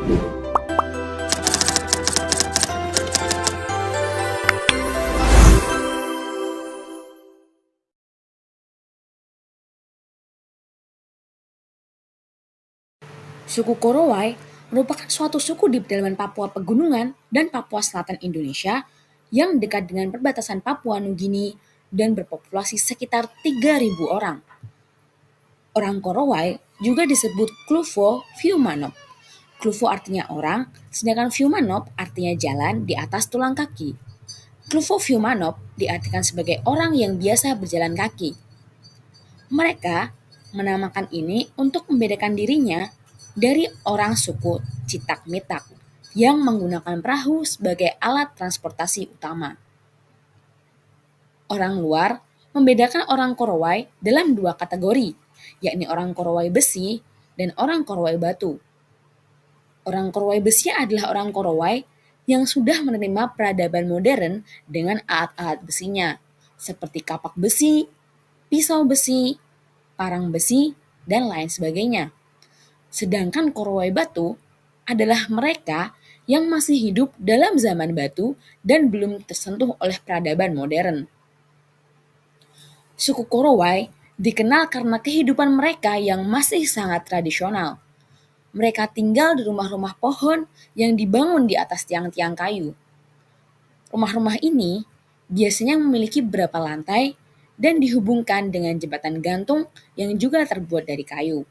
Suku Korowai merupakan suatu suku di pedalaman Papua Pegunungan dan Papua Selatan Indonesia yang dekat dengan perbatasan Papua Nugini dan berpopulasi sekitar 3.000 orang. Orang Korowai juga disebut Kluvo Fiumanop. Kluvo artinya orang, sedangkan Fiumanop artinya jalan di atas tulang kaki. Kluvo Fiumanop diartikan sebagai orang yang biasa berjalan kaki. Mereka menamakan ini untuk membedakan dirinya dari orang suku Citak Mitak yang menggunakan perahu sebagai alat transportasi utama. Orang luar membedakan orang Korowai dalam dua kategori, yakni orang Korowai besi dan orang Korowai batu. Orang Korowai besi adalah orang Korowai yang sudah menerima peradaban modern dengan alat-alat besinya, seperti kapak besi, pisau besi, parang besi, dan lain sebagainya. Sedangkan Korowai batu adalah mereka yang masih hidup dalam zaman batu dan belum tersentuh oleh peradaban modern. Suku Korowai dikenal karena kehidupan mereka yang masih sangat tradisional. Mereka tinggal di rumah-rumah pohon yang dibangun di atas tiang-tiang kayu. Rumah-rumah ini biasanya memiliki beberapa lantai dan dihubungkan dengan jembatan gantung yang juga terbuat dari kayu.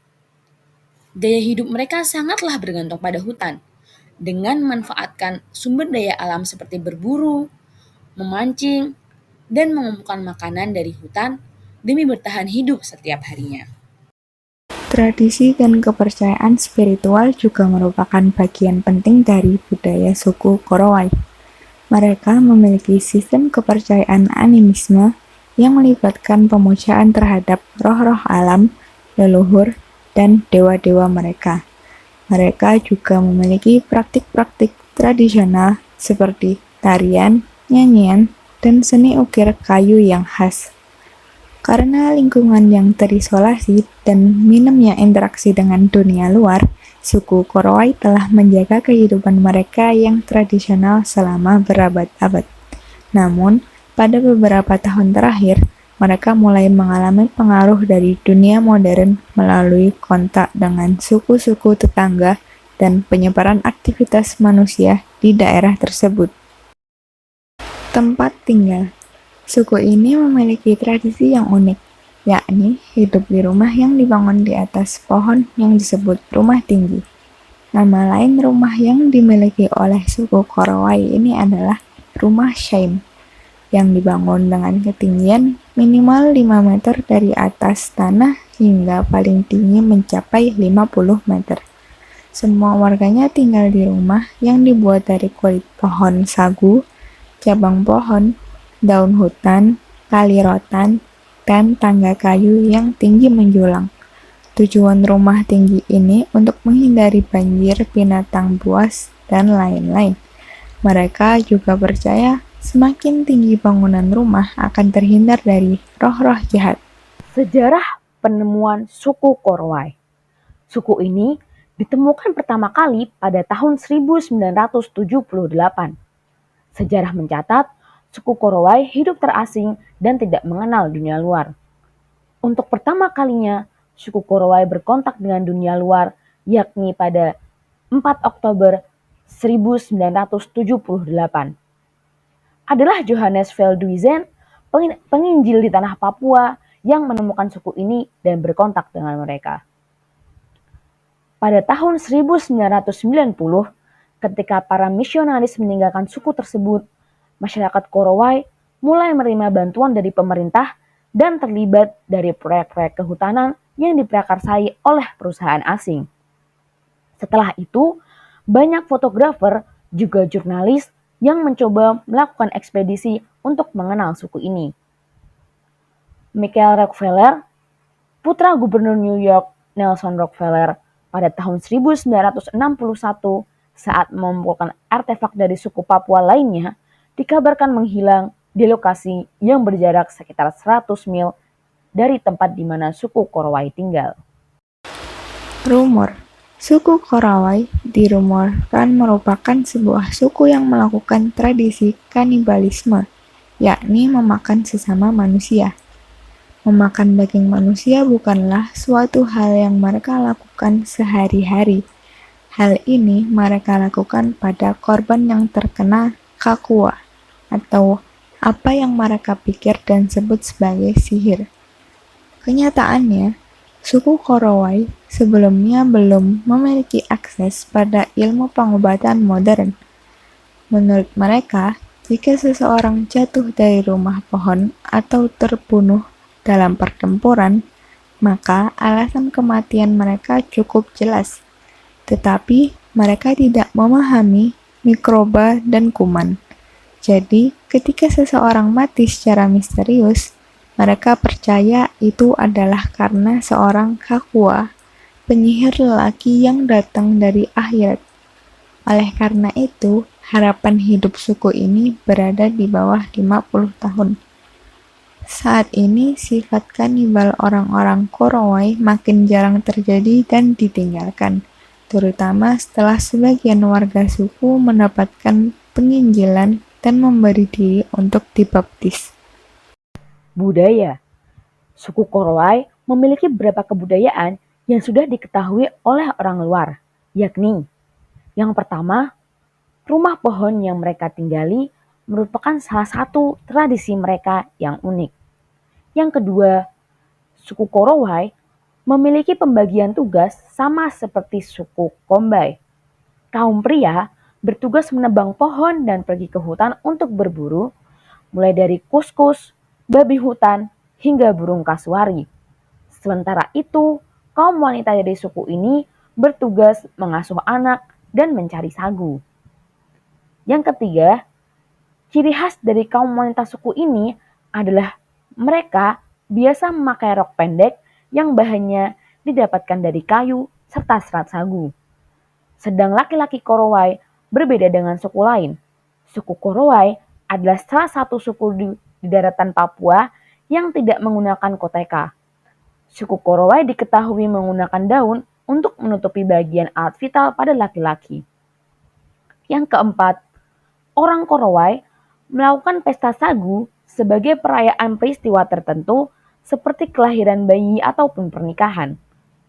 Gaya hidup mereka sangatlah bergantung pada hutan, dengan memanfaatkan sumber daya alam seperti berburu, memancing, dan mengumpulkan makanan dari hutan demi bertahan hidup setiap harinya. Tradisi dan kepercayaan spiritual juga merupakan bagian penting dari budaya suku Korowai. Mereka memiliki sistem kepercayaan animisme yang melibatkan pemujaan terhadap roh-roh alam, leluhur, dan dewa-dewa mereka. Mereka juga memiliki praktik-praktik tradisional seperti tarian, nyanyian, dan seni ukir kayu yang khas. Karena lingkungan yang terisolasi dan minimnya interaksi dengan dunia luar, suku Korowai telah menjaga kehidupan mereka yang tradisional selama berabad-abad. Namun, pada beberapa tahun terakhir, mereka mulai mengalami pengaruh dari dunia modern melalui kontak dengan suku-suku tetangga dan penyebaran aktivitas manusia di daerah tersebut. Tempat tinggal. Suku ini memiliki tradisi yang unik, yakni hidup di rumah yang dibangun di atas pohon yang disebut rumah tinggi. Nama lain rumah yang dimiliki oleh suku Korowai ini adalah rumah Shaim, yang dibangun dengan ketinggian minimal 5 meter dari atas tanah hingga paling tinggi mencapai 50 meter. Semua warganya tinggal di rumah yang dibuat dari kulit pohon sagu, cabang pohon, daun hutan, tali rotan, dan tangga kayu yang tinggi menjulang. Tujuan rumah tinggi ini untuk menghindari banjir, binatang buas, dan lain-lain. Mereka juga percaya semakin tinggi bangunan rumah akan terhindar dari roh-roh jahat. Sejarah penemuan suku Korowai. Suku ini ditemukan pertama kali pada tahun 1978. Sejarah mencatat suku Korowai hidup terasing dan tidak mengenal dunia luar. Untuk pertama kalinya, suku Korowai berkontak dengan dunia luar, yakni pada 4 Oktober 1978. Adalah Johannes Veldhuizen, penginjil di tanah Papua, yang menemukan suku ini dan berkontak dengan mereka. Pada tahun 1990, ketika para misionaris meninggalkan suku tersebut, masyarakat Korowai mulai menerima bantuan dari pemerintah dan terlibat dari proyek-proyek kehutanan yang diprakarsai oleh perusahaan asing. Setelah itu, banyak fotografer juga jurnalis yang mencoba melakukan ekspedisi untuk mengenal suku ini. Michael Rockefeller, putra gubernur New York Nelson Rockefeller, pada tahun 1961 saat mengumpulkan artefak dari suku Papua lainnya, dikabarkan menghilang di lokasi yang berjarak sekitar 100 mil dari tempat di mana suku Korowai tinggal. Rumor. Suku Korawai dirumorkan merupakan sebuah suku yang melakukan tradisi kanibalisme, yakni memakan sesama manusia. Memakan daging manusia bukanlah suatu hal yang mereka lakukan sehari-hari. Hal ini mereka lakukan pada korban yang terkena kakua, atau apa yang mereka pikir dan sebut sebagai sihir. Kenyataannya, suku Korowai sebelumnya belum memiliki akses pada ilmu pengobatan modern. Menurut mereka, jika seseorang jatuh dari rumah pohon atau terbunuh dalam pertempuran, maka alasan kematian mereka cukup jelas. Tetapi mereka tidak memahami mikroba dan kuman. Jadi, ketika seseorang mati secara misterius, mereka percaya itu adalah karena seorang kakua, penyihir lelaki yang datang dari akhirat. Oleh karena itu, harapan hidup suku ini berada di bawah 50 tahun. Saat ini, sifat kanibal orang-orang Korowai makin jarang terjadi dan ditinggalkan, terutama setelah sebagian warga suku mendapatkan penginjilan dan memberi diri untuk dibaptis. Budaya. Suku Korowai memiliki beberapa kebudayaan yang sudah diketahui oleh orang luar, yakni yang pertama, rumah pohon yang mereka tinggali merupakan salah satu tradisi mereka yang unik. Yang kedua, suku Korowai memiliki pembagian tugas sama seperti suku Kombai. Kaum pria bertugas menebang pohon dan pergi ke hutan untuk berburu, mulai dari kuskus, babi hutan, hingga burung kasuari. Sementara itu, kaum wanita dari suku ini bertugas mengasuh anak dan mencari sagu. Yang ketiga, ciri khas dari kaum wanita suku ini adalah mereka biasa memakai rok pendek yang bahannya didapatkan dari kayu serta serat sagu. Sedang laki-laki Korowai berbeda dengan suku lain. Suku Korowai adalah salah satu suku di daratan Papua yang tidak menggunakan koteka. Suku Korowai diketahui menggunakan daun untuk menutupi bagian alat vital pada laki-laki. Yang keempat, orang Korowai melakukan pesta sagu sebagai perayaan peristiwa tertentu seperti kelahiran bayi ataupun pernikahan.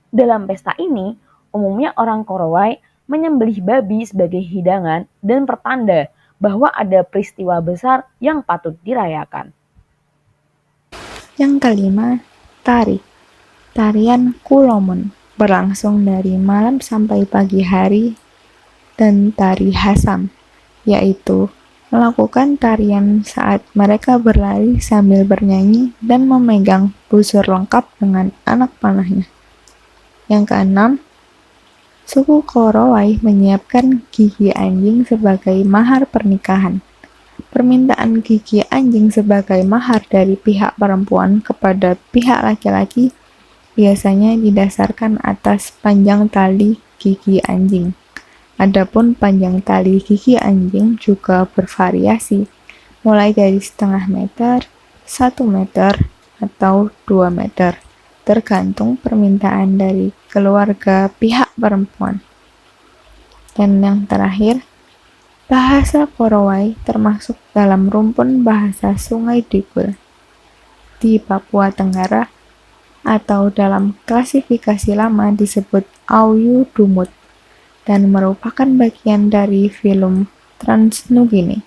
Dalam pesta ini, umumnya orang Korowai menyembelih babi sebagai hidangan dan pertanda bahwa ada peristiwa besar yang patut dirayakan. Yang kelima, tari. Tarian Kulomon berlangsung dari malam sampai pagi hari, dan tari Hasam, yaitu melakukan tarian saat mereka berlari sambil bernyanyi dan memegang busur lengkap dengan anak panahnya. Yang keenam, suku Korowai menyiapkan gigi anjing sebagai mahar pernikahan. Permintaan gigi anjing sebagai mahar dari pihak perempuan kepada pihak laki-laki biasanya didasarkan atas panjang tali gigi anjing. Adapun panjang tali gigi anjing juga bervariasi, mulai dari setengah meter, 1 meter, atau 2 meter, tergantung permintaan dari keluarga pihak perempuan. Dan yang terakhir, bahasa Korowai termasuk dalam rumpun bahasa Sungai Digul di Papua Tenggara, atau dalam klasifikasi lama disebut Auyu Dumut, dan merupakan bagian dari filum Transnugini,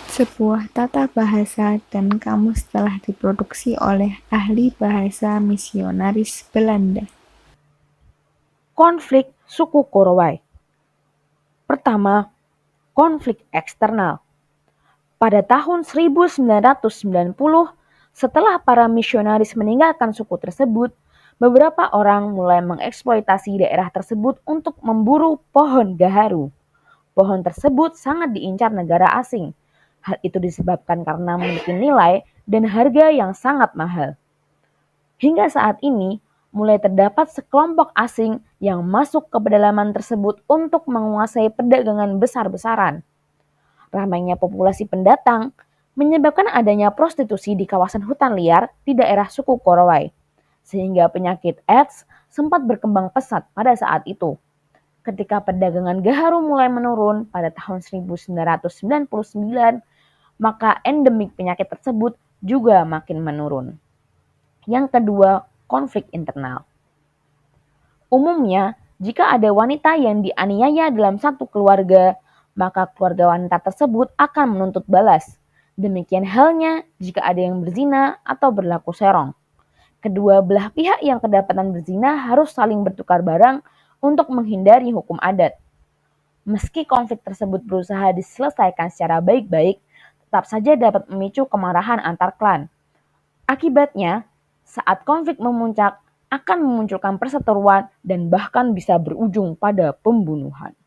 sebuah tata bahasa dan kamus telah diproduksi oleh ahli bahasa misionaris Belanda. Konflik suku Korowai. Pertama, konflik eksternal. Pada tahun 1990, setelah para misionaris meninggalkan suku tersebut, beberapa orang mulai mengeksploitasi daerah tersebut untuk memburu pohon gaharu. Pohon tersebut sangat diincar negara asing. Hal itu disebabkan karena memiliki nilai dan harga yang sangat mahal. Hingga saat ini, mulai terdapat sekelompok asing yang masuk ke pedalaman tersebut untuk menguasai perdagangan besar-besaran. Ramainya populasi pendatang menyebabkan adanya prostitusi di kawasan hutan liar di daerah suku Korowai, sehingga penyakit AIDS sempat berkembang pesat pada saat itu. Ketika perdagangan gaharu mulai menurun pada tahun 1999, maka endemik penyakit tersebut juga makin menurun. Yang kedua, konflik internal. Umumnya, jika ada wanita yang dianiaya dalam satu keluarga, maka keluarga wanita tersebut akan menuntut balas. Demikian halnya jika ada yang berzina atau berlaku serong. Kedua belah pihak yang kedapatan berzina harus saling bertukar barang untuk menghindari hukum adat. Meski konflik tersebut berusaha diselesaikan secara baik-baik, tetap saja dapat memicu kemarahan antar klan. Akibatnya, saat konflik memuncak, akan memunculkan perseteruan dan bahkan bisa berujung pada pembunuhan.